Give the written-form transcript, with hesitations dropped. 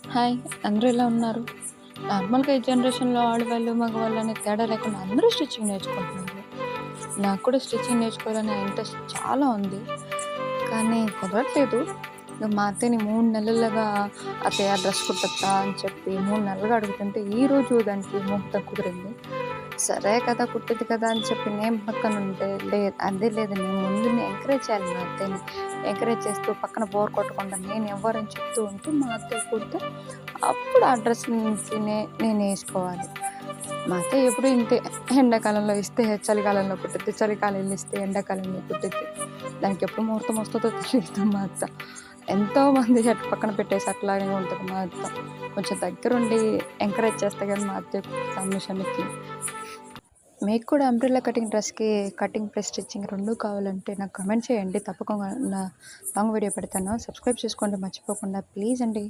Hi! అందరూ ఎలా ఉన్నారు? నార్మల్‌గా ఈ జనరేషన్‌లో ఆడవాళ్ళు, మగవాళ్ళు అనే తేడా లేకుండా అందరూ స్టిచ్చింగ్ నేర్చుకుంటున్నారు. నాకు కూడా స్టిచ్చింగ్ నేర్చుకోవాలనే ఇంట్రెస్ట్ చాలా ఉంది. కానీ కుదరట్లేదు. ఇగ మా అత్తయ్యని 3 నెలలుగా "అత్తయ్య డ్రెస్ కుట్టొచ్చా?" అని చెప్పి 3 నెలలుగా అడుగుతుంటే, ఈరోజు దానికి ముహూర్తం కుదిరింది. సరే కదా! కుట్టిద్ది కదా! అని చెప్పి నేను పక్కనుంటే, అదే లేదు నేను ముందుని ఎంకరేజ్ చేయాలి మా అత్తయ్యని. ఎంకరేజ్ చేస్తూ పక్కన బోర్ కొట్టకుండా నేను ఎవ్వరని చెప్తూ ఉంటే, మా అత్తయ్య కుడితే అప్పుడు ఆ డ్రెస్ నుంచి నేనేసుకోవాలి. మా అత్తయ్య ఎప్పుడు ఇంతే. ఎండాకాలంలో ఇస్తే చలికాలంలో కుట్టిద్ది. చలికాలంలో ఇస్తే ఎండాకాలంలో కుట్టిద్ది. దానికెప్పుడు ముహూర్తం వస్తదో తెలీదు మా అత్త. ఎంతోమంది అటు పక్కన పెట్టేసి అట్లాగే ఉంటది మా అత్త. కొంచెం దగ్గరుండి ఎంకరేజ్ చేస్తే గాని మా అత్తయ్య కుట్టదు ఆ మిషన్‌కి. మీకు కూడా అంబ్రెల్లా కటింగ్ డ్రెస్‌కి కటింగ్ ప్లస్ స్టిచ్చింగ్ 2 కావాలంటే నాకు కామెంట్ చేయండి. తప్పకుండా లాంగ్ వీడియో పెడతాను. సబ్స్క్రైబ్ చేసుకోండి మర్చిపోకుండా ప్లీజ్ అండి.